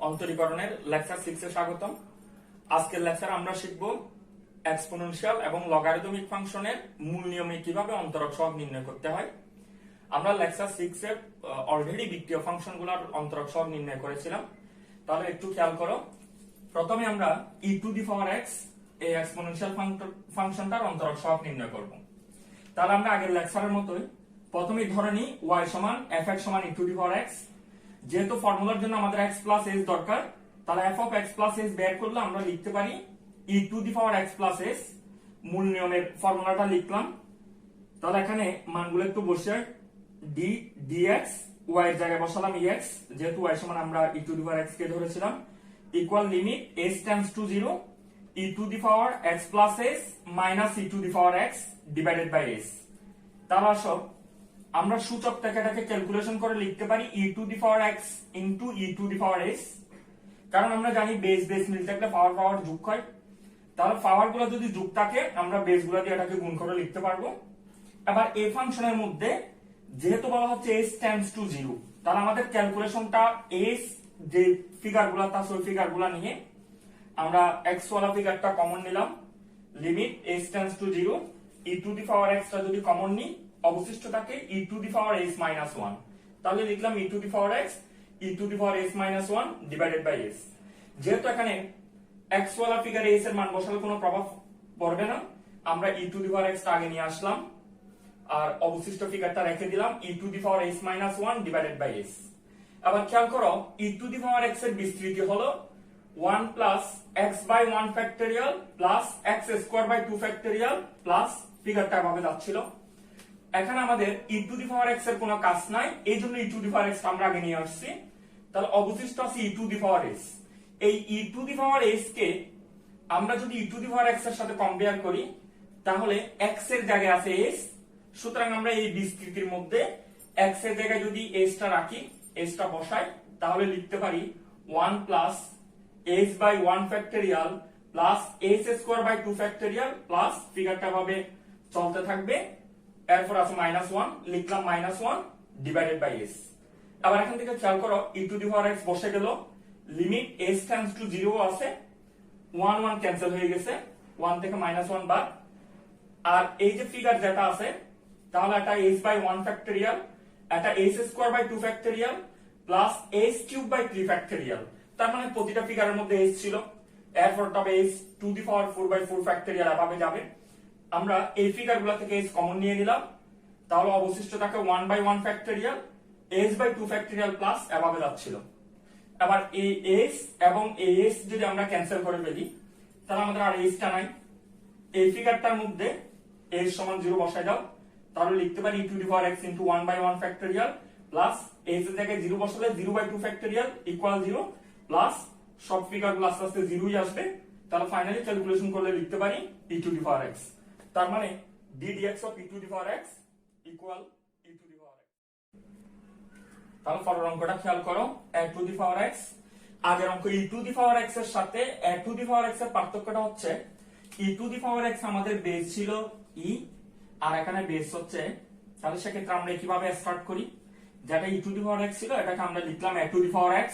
অন্তরীকরণের lecture 6 এ স্বাগতম। আজকের lecture আমরা শিখব এক্সপোনেনশিয়াল এবং লগারিদমিক ফাংশনের মূল নিয়মে কিভাবে অন্তরক সহগ নির্ণয় করতে হয়। আমরা লেকচার 6 এ অলরেডি বিক্রিয় ফাংশনগুলোর অন্তরক সহগ নির্ণয় করেছিলাম। তাহলে একটু খেয়াল করো, প্রথমে আমরা e to the power x এই এক্সপোনেনশিয়াল ফাংশনটার অন্তরক সহগ নির্ণয় করব। তাহলে আমরা আগের লেকচারের মতোই প্রথমেই ধরে নিই y সমান fx সমান e to the power x। যেহেতু ফর্মুলার জন্য আমাদের x প্লাস s দরকার, তাহলে f of x plus s বের করলে আমরা লিখতে পারি e to the power x plus s। মূল নিয়মের ফর্মুলাটা লিখলাম। তাহলে এখানে মানগুলো একটু বসে d dx, y এর জায়গায় বসালাম ex, যেহেতু y সমান আমরা e to the power x কে ধরেছিলাম, equal limit s tends to 0 e to the power x plus s minus e to the power x divided by s। তাহলে আসো আমরা সূচক থেকে এটাকে ক্যালকুলেশন করে লিখতে পারি e to the power x into e to the power s, কারণ আমরা জানি বেস বেস মিল থাকলে পাওয়ার পাওয়ার যোগ হয়। তাহলে পাওয়ার গুলো যদি যোগ থাকে আমরা বেস গুলো দিয়ে এটাকে গুণ করে লিখতে পারবো। এবার এই ফাংশনের মধ্যে যেহেতু বলা হচ্ছে s টেন্ডস টু 0, তাহলে আমাদের ক্যালকুলেশনটা s যে ফিগার গুলো আছে ওই ফিগার গুলো নিয়ে আমরা x ওয়ালা ফিগারটা কমন নিলাম, limit s tends to 0 e to the power x টা যদি কমন নিই অবশিষ্ট থাকে e to the power s minus 1। তাহলে লিখলাম e to the power x e to the power s minus 1 divided by s। যেহেতু এখানে x ওয়ালা ফিগারে s এর মান বসালে কোনো প্রভাব পড়বে না, আমরা e to the power x টা আগে নিয়ে আসলাম আর অবশিষ্ট ফিগারটা রেখে দিলাম e to the power s minus 1 divided by s। আবার খেয়াল করো e to the power x এর বিস্তৃতি হলো 1 plus x by 1 factorial plus x square by 2 factorial plus ফিগারটা এভাবে যাচ্ছিল। এখানে আমাদের e to the power x এর কোনো কাজ নাই, এই জন্য e to the power x আমরা আগে নিয়ে আসছি। তাহলে অবশিষ্ট আছে e to the power s। এই e to the power s কে আমরা যদি e to the power x এর সাথে কম্পেয়ার করি তাহলে x এর জায়গায় আছে s, সুতরাং আমরা এই বিস্তৃতির মধ্যে x এর জায়গায় যদি s টা রাখি, s টা বসাই, তাহলে লিখতে পারি 1 plus s by 1 factorial plus s square by 2 factorial plus ফিগারটা ভাবে চলতে থাকবে। এরপর আছে মাইনাস 1, লিখলাম মাইনাস 1 ডিভাইডেড বাই s। আবার এখান থেকে খেয়াল করো e to the power x বসে গেল, লিমিট s টেন্ডস টু 0 আছে, 1 1 ক্যান্সেল হয়ে গেছে, 1 থেকে মাইনাস 1 বাদ। আর এই যে ফিগার যেটা আছে তাহলে এটা s বাই 1 ফ্যাক্টরিয়াল, এটা s square by 2 factorial plus s cube by 3 factorial. তার মানে প্রতিটা ফিগারের মধ্যে s ছিল, এরপর তবে s to the power 4 by 4 factorial এভাবে যাবে। আমরা এই ফিগারগুলো থেকে s কমন নিয়ে নিলাম, তাহলে অবশিষ্ট থাকে 1 by 1 factorial s by 2 factorial plus এভাবে যাচ্ছিল। এবার এই s এবং এই s যদি আমরা ক্যান্সেল করে ফেলি তাহলে আমাদের আর s টা নাই। এই ফিগারটার মধ্যে s সমান 0 বসায় দাও, তাহলে লিখতে পারি e to the power x into 1 by 1 factorial plus s এর জায়গায় 0 বসালে 0 বাই 2 ফ্যাক্টরিয়াল ইকুয়াল 0 প্লাস সব ফিগারগুলো আস্তে আস্তে 0 ই আসবে। তাহলে ফাইনালি ক্যালকুলেশন করলে লিখতে পারি e to the power x। তার মানে d dx of e to the power x equal e to the power x। তাহলে পরের অঙ্কটা খেয়াল করো, a to the power x। আগের অঙ্ক e to the power x এর সাথে a to the power x এর পার্থক্যটা হচ্ছে e to the power x আমাদের বেস ছিল e আর এখানে বেস হচ্ছে, তাহলে সেক্ষেত্রে আমরা কিভাবে স্টার্ট করি, যেটা e to the power x ছিল এটাকে আমরা লিখলাম a to the power x,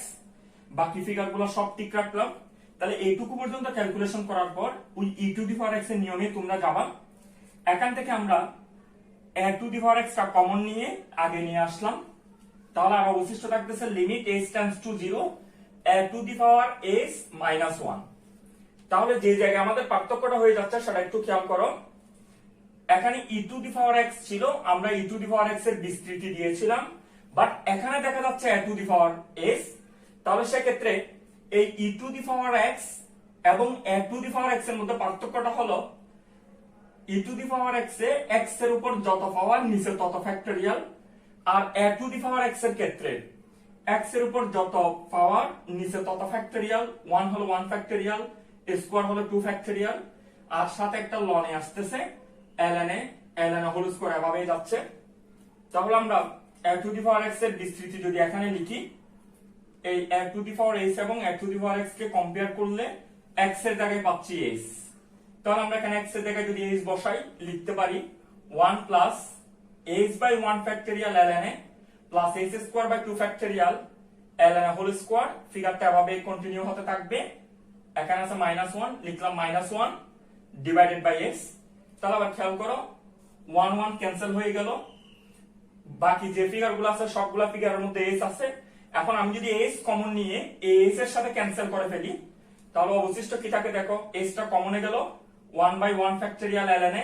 বাকি ফিগারগুলো সব ঠিক রাখলাম। তাহলে এইটুকু পর্যন্ত ক্যালকুলেশন করার পর ওই e to the power x এর নিয়মে তোমরা যাবা। এখান থেকে আমরা a to the power x টা কমন নিয়ে আগে নিয়ে আসলাম, তাহলে আর অবশিষ্ট থাকতেছে limit s tends to 0 a to the power s minus 1। তাহলে যে জায়গায় আমাদের পার্থক্যটা হয়ে যাচ্ছে সেটা একটু খেয়াল করো। এখানে e to the power x ছিল, আমরা e to the power x এর বিস্তৃতি দিয়েছিলাম, বাট এখানে দেখা যাচ্ছে a to the power s। তাহলে সেক্ষেত্রে এই e to the power x এবং a to the power x এর মধ্যে পার্থক্যটা হলো e to the power x এ x এর উপর যত পাওয়ার নিচে তত ফ্যাক্টরিয়াল, আর a to the power x এর ক্ষেত্রে x এর উপর যত পাওয়ার নিচে তত ফ্যাক্টরিয়াল, 1 হলো 1 ফ্যাক্টরিয়াল, স্কয়ার হলো 2 ফ্যাক্টরিয়াল, আর সাথে একটা লনে আসতেছে ln a হোল স্কয়ার এভাবে যাচ্ছে। তাহলে আমরা a to the power x এর বিস্তৃতি যদি এখানে লিখি, এই a to the power s এবং a to the power x K compare করলে x এর জায়গায় পাচ্ছি s। তাহলে আমরা এখানে x এর জায়গায় যদি s বসাই লিখতে পারি 1 plus s by 1 factorial ln a plus s square by 2 factorial ln whole square, ফিগারটা এভাবে কন্টিনিউ হতে থাকবে। এখানে আছে -1, লিখলাম -1 ডিভাইডেড বাই x। তাহলে আবার খেয়াল করো 1 1 ক্যান্সেল হয়ে গেল, বাকি যে ফিগারগুলো আছে সবগুলা ফিগারের মধ্যে s আছে। এখন আমি যদি s কমন নিয়ে এই s এর সাথে ক্যান্সেল করে ফেলি, তাহলে অবশিষ্ট কি থাকে দেখো, s টা কমনে গেল 1/1 factorial ln a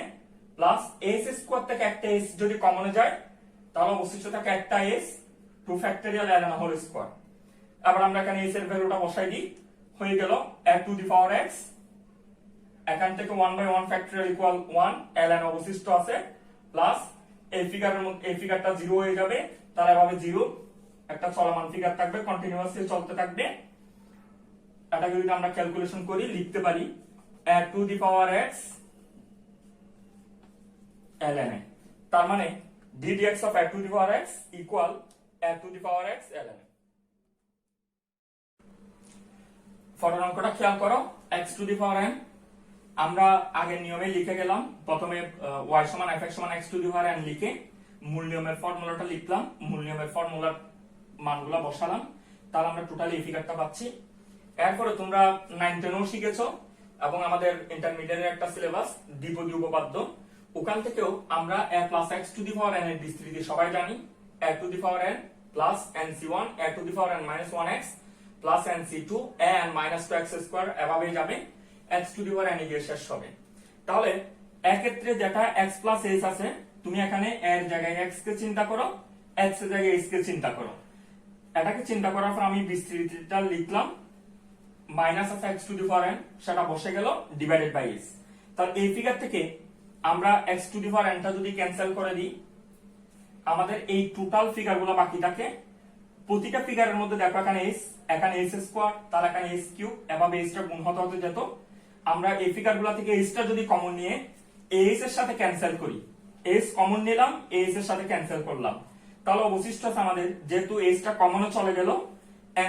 plus s square থেকে একটা s যদি কমনে যায় তাহলে অবশিষ্ট থাকে একটা s 2 factorial ln whole square. আবার আমরা এখানে s এর ভ্যালুটা বসাই দিই, হয়ে গেল a to the power x, এখান থেকে 1/1 ফ্যাক্টরিয়াল ইকুয়াল 1, ln অবশিষ্ট আছে প্লাস এই ফিগারের মধ্যে এই ফিগারটা 0 হয়ে যাবে, তাহলে এভাবে 0 একটা চলমান ফিগার থাকবে, কন্টিনিউয়াসলি চলতে থাকবে। এটাকে যদি আমরা ক্যালকুলেশন করি লিখতে পারি a to the power x ln a, তার মানে ddx of a to the power x equal a to the power x ln a। পরের অঙ্কটা খেয়াল করো, x two the power n আমরা আগের নিয়মে লিখে গেলাম। প্রথমে y সমান f সমান x two the power n লিখে মূল নিয়মের ফর্মুলাটা লিখলাম, মূল নিয়মের ফর্মুলার মানগুলো বসালাম, তাহলে আমরা টোটালি এই ফিগারটা পাচ্ছি। এরপরে তোমরা 9 10ও শিখেছো এবং আমাদের ইন্টারমিডিয়েটের একটা সিলেবাস দ্বিপদী উপপাদ্য, ওখান থেকেও আমরা a plus x two the power n এর বিস্তৃতি সবাই জানি, a to the power n plus nc1 a to the power n minus 1x plus nc2 a n minus 2x square, এভাবেই যাবে x two the power n এর শেষ হবে। তাহলে এক্ষেত্রে যেটা x প্লাস h আছে, তুমি এখানে a এর জায়গায় x কে চিন্তা করো, x এর জায়গায় h কে চিন্তা করো। এটাকে চিন্তা করার পর আমি বিস্তৃতিটা লিখলাম, মাইনাস আছে x two the power n, সেটা বসে গেল ডিভাইডেড বাই s। তাহলে এই ফিগার থেকে আমরা x two the power n টা যদি ক্যান্সেল করে দিই, আমাদের এই টোটাল ফিগারগুলো বাকি থাকে। প্রতিটা ফিগারের মধ্যে দেখো এখানে s স্কয়ার, তাহলে এখানে s কিউব, এভাবে s টা গুণ হতে হতে যেত। আমরা এই ফিগারগুলো থেকে s টা যদি কমন নিয়ে s এর সাথে ক্যান্সেল করি, s কমন নিলাম, s এর সাথে ক্যান্সেল করলাম, তাহলে অবশিষ্ট আছে আমাদের, যেহেতু s টা কমনে চলে গেল,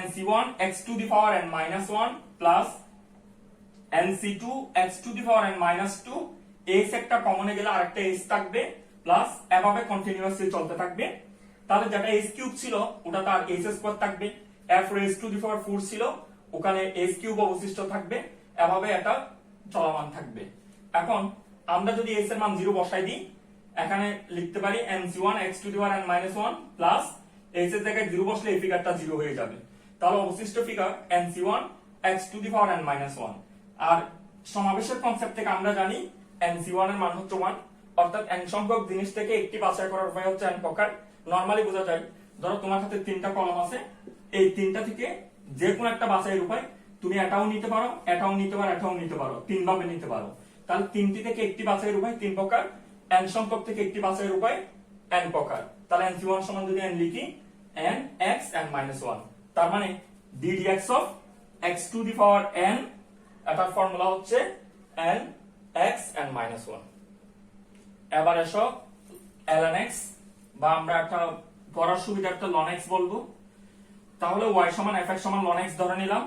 nc1 x two the power n minus 1 plus nc2 x two the power n minus 2, s একটা কমনে গেলে আরেকটা s থাকবে প্লাস এভাবে কন্টিনিউয়াসলি চলতে থাকবে। তাহলে যেটা s কিউব ছিল ওটা তার s স্কয়ার থাকবে, f raised to the power 4 ছিল ওখানে s কিউব অবশিষ্ট থাকবে, এভাবে এটা চলমান থাকবে। এখন আমরা যদি s এর মান 0 বসাই দিই, এখানে লিখতে পারি nc1 x two the power n minus 1 plus s এর জায়গায় 0 বসলে এই ফিগারটা 0 হয়ে যাবে। তাহলে অবশিষ্ট figure nc1 x two the power n minus 1। আর সমাবেশের কনসেপ্ট থেকে আমরা জানি nc1 এর মান হচ্ছে 1, অর্থাৎ n সংখ্যক জিনিস থেকে একটি বাছাই করার উপায় হচ্ছে n প্রকার। নরমালি বোঝা যায়, ধরো তোমার হাতে 3টা কলম আছে, এই 3টা থেকে যে কোনো একটা বাছাইয়ের উপায়, তুমি এটাও নিতে পারো, এটাও নিতে পারো, এটাও নিতে পারো, 3 ভাবে নিতে পারো। তাহলে 3টি থেকে একটি বাছাইয়ের উপায় 3 প্রকার, n সংখ্যক থেকে একটি বাছাইয়ের উপায় n প্রকার। তাহলে nc1 সমান যদি n লিখি n x n minus 1, তার মানে ddx of x to the power n, এটার ফর্মুলা হচ্ছে n x n minus 1। এবার এসো ln x, বা আমরা একটা পড়ার সুবিধার্থে ln x বলবো। তাহলে y সমান fx সমান ln x ধরে নিলাম,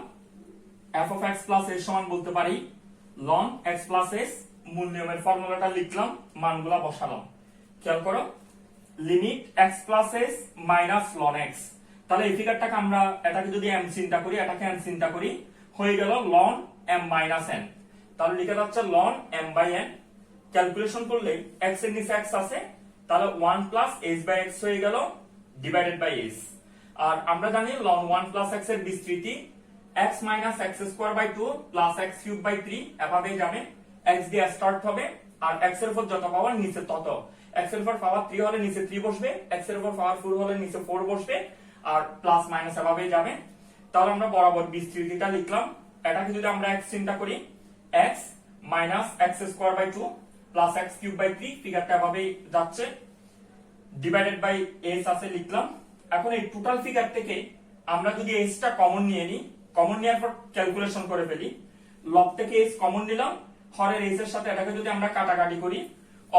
f of x plus h সমান বলতে পারি ln x plus h। মূল নিয়মের ফর্মুলাটা লিখলাম, মানগুলা বসালাম। খেয়াল করো, limit x plus h minus ln x। তাহলে এই ফিগারটাকে আমরা, এটাকে যদি m চিন্তা করি, এটাকে n চিন্তা করি, হয়ে গেল ln m minus n। তাহলে লিখে যাচ্ছে ln m by n। Calculation করলে x এর নিচে x আছে, তাহলে 1 plus h by x হয়ে গেল ডিভাইডেড বাই h। আর আমরা জানি ln 1 plus x এর বিস্তৃতি x minus x square by 2 plus x cube by 3, এভাবেই যাবে। x দিয়ে স্টার্ট হবে, আর x এর উপর যত পাওয়ার নিচে তত, x এর উপর পাওয়ার 3 হলে নিচে 3 বসবে, x এর উপর পাওয়ার 4 হলে নিচে 4 বসবে, আর প্লাস মাইনাস এভাবেই যাবে। তাহলে আমরা বরাবর বিস্তৃতিটা লিখলাম। এটাকে যদি আমরা x চিন্তা করি, x minus x square by 2 plus x cube by 3, ফিগারটা এভাবেই যাচ্ছে, ডিভাইডেড বাই h আছে লিখলাম। এখন এই টোটাল ফিগার থেকে আমরা যদি h টা কমন নিয়ে নিই, কমন নেওয়ার পর ক্যালকুলেশন করে ফেলি, লব থেকে h কমন নিলাম, হরের h এর সাথে এটাকে যদি আমরা কাটাকাটি করি,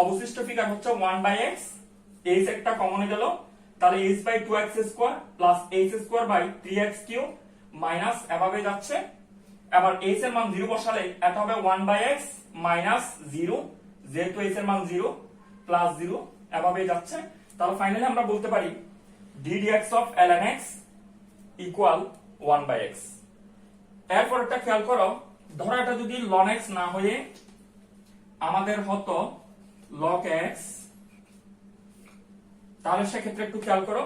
অবশিষ্ট ফিগার হচ্ছে 1 by x, h একটা কমনে গেল, তাহলে h by 2x square plus h square by 3x cube minus এভাবে যাচ্ছে। এবার h এর মান 0 বসালে এটা হবে 1 by x মাইনাস 0, যেহেতু h এর মান 0 প্লাস 0 এভাবে যাচ্ছে। তাহলে ফাইনালি আমরা বলতে পারি ddx of ln x equal 1/x। এরপর একটা খেয়াল করো, ধরো এটা যদি ln x না হয়ে আমাদের হতো log x, তাহলে সেক্ষেত্রে একটু খেয়াল করো,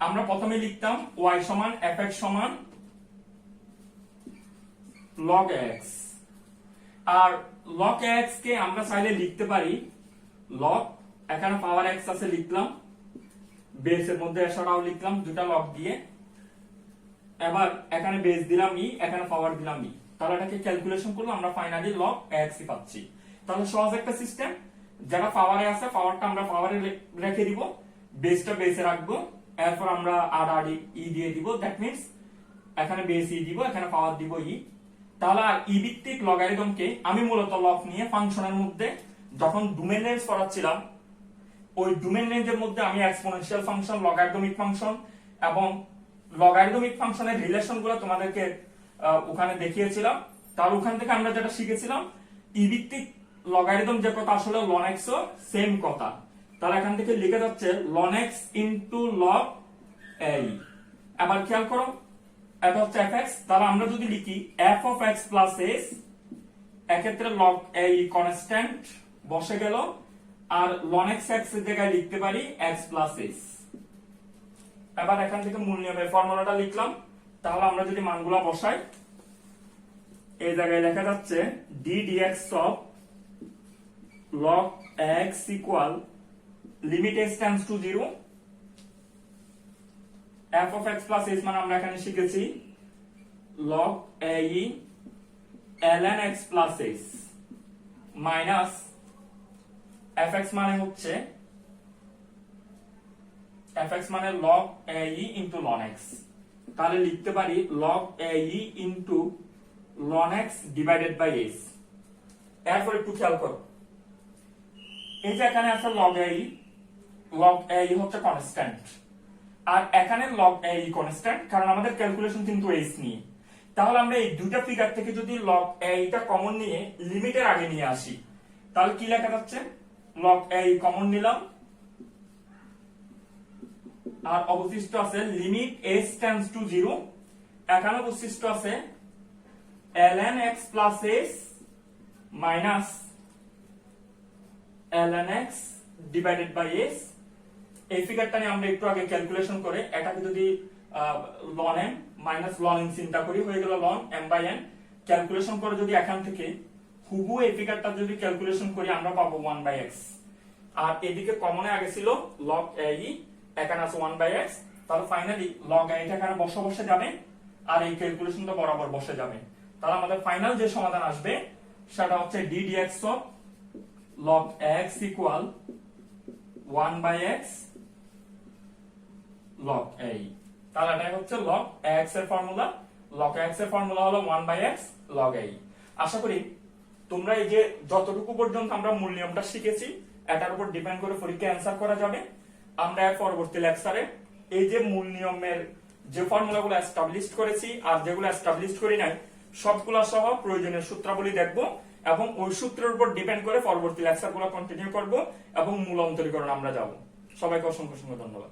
আমরা প্রথমে লিখতাম y সমান fx সমান log x, আর log x কে আমরা চাইলে লিখতে পারি log, এখানে পাওয়ার x আছে লিখলাম, বেসের মধ্যে এছাড়াও লিখলাম দুটা log দিয়ে, এবার এখানে বেস দিলাম ই, এখানে পাওয়ার দিলাম ই, তাহলে এটাকে ক্যালকুলেশন করলে আমরা ফাইনালি log x ই পাচ্ছি। তাহলে সহজ একটা সিস্টেম, যারা পাওয়ারে আছে পাওয়ারটা আমরা পাওয়ারে রেখে দিব, বেসটা বেসে রাখবো, এরপর আমরা আর ই দিয়ে দিব, দ্যাট মিন্স এখানে বেস ই দিব, এখানে পাওয়ার দিব ই। তাহলে আর ই ভিত্তিক লগারিদমকে আমি মূলত লগ নিয়ে ফাংশনের মধ্যে যখন ডোমেন রেঞ্জ পড়াচ্ছিলাম, ওই ডোমেন রেঞ্জের মধ্যে আমি এক্সপোনেনশিয়াল ফাংশন, লগারিদমিক ফাংশন এবং লগারিদমিক ফাংশনের রিলেশনগুলো তোমাদেরকে ওখানে দেখিয়েছিলাম। তার ওখান থেকে আমরা যেটা শিখেছিলাম, ই ভিত্তিক লগারিদম যে কথা আসলে ln x ও সেম কথা। তাহলে এখান থেকে লিখে যাচ্ছে ln x into log a। এবার খেয়াল করো, এটা হচ্ছে fx, তাহলে আমরা যদি লিখি f of x plus s, এক্ষেত্রে log a কনস্ট্যান্ট বসে গেল, আর ln x x এর জায়গায় লিখতে পারি x plus s। এবার এখান থেকে মূল নিয়মের ফর্মুলাটা লিখলাম, তাহলে আমরা যদি মানগুলো বসাই, এই জায়গায় লেখা যাচ্ছে d dx of log x equal limit s tends to 0, f of x plus s মানে আমরা এখানে শিখেছি log a ln x plus s minus fx মানে হচ্ছে fx মানে log a into ln x, তাহলে লিখতে পারি log a into ln x divided by s। এরপর একটু খেয়াল করো, এই যে এখানে আছে log a হচ্ছে কনস্ট্যান্ট, আর এখানে log a কনস্ট্যান্ট, কারণ আমাদের ক্যালকুলেশন কিন্তু s নিয়ে। তাহলে আমরা এই দুইটা ফিগার থেকে যদি log a টা কমন নিয়ে লিমিটের আগে নিয়ে আসি, তাহলে কি লেখা যাচ্ছে, log a কমন নিলাম, আর অবশিষ্ট আছে লিমিট s টেন্ডস টু 0, এখানে অবশিষ্ট আছে ln x plus s minus ln x divided by s। এই ফিগারটা নিয়ে আমরা একটু আগে ক্যালকুলেশন করে এটাকে যদি ln m minus ln n চিন্তা করি, হয়ে গেল ln m/n। ক্যালকুলেশন করে যদি এখান থেকে হুবহু এই ফিগারটা যদি ক্যালকুলেশন করি, আমরা পাবো 1/x, আর এদিকে কমনে আগে ছিল log a, এখানে আছে 1/x, তাহলে ফাইনালি log a টা এখানে বসে যাবে, আর এই ক্যালকুলেশনটা বরাবর বসে যাবে। তাহলে আমাদের ফাইনাল যে সমাধান আসবে সেটা হচ্ছে d dx of log x equal 1/x log a। তাহলে এটাই হচ্ছে log x এর ফর্মুলা, log x এর ফর্মুলা হলো 1/x log a। আশা করি তোমরা এই যে যতটুকু পর্যন্ত আমরা মূল নিয়মটা শিখেছি, এটার উপর ডিপেন্ড করে পরীক্ষা অ্যানসার করা যাবে। আমরা এর পরবর্তী লেকচারে এই যে মূল নিয়মের যে ফর্মুলাগুলো এস্টাবলিশ করেছি আর যেগুলো এস্টাবলিশ করি নাই, সবগুলা সহ প্রয়োজনীয় সূত্রাবলী দেখব, এবং ওই সূত্রের উপর ডিপেন্ড করে পরবর্তী লেকচারগুলো কন্টিনিউ করব এবং মূল অন্তরীকরণ আমরা যাব। সবাইকে অসংখ্য ধন্যবাদ।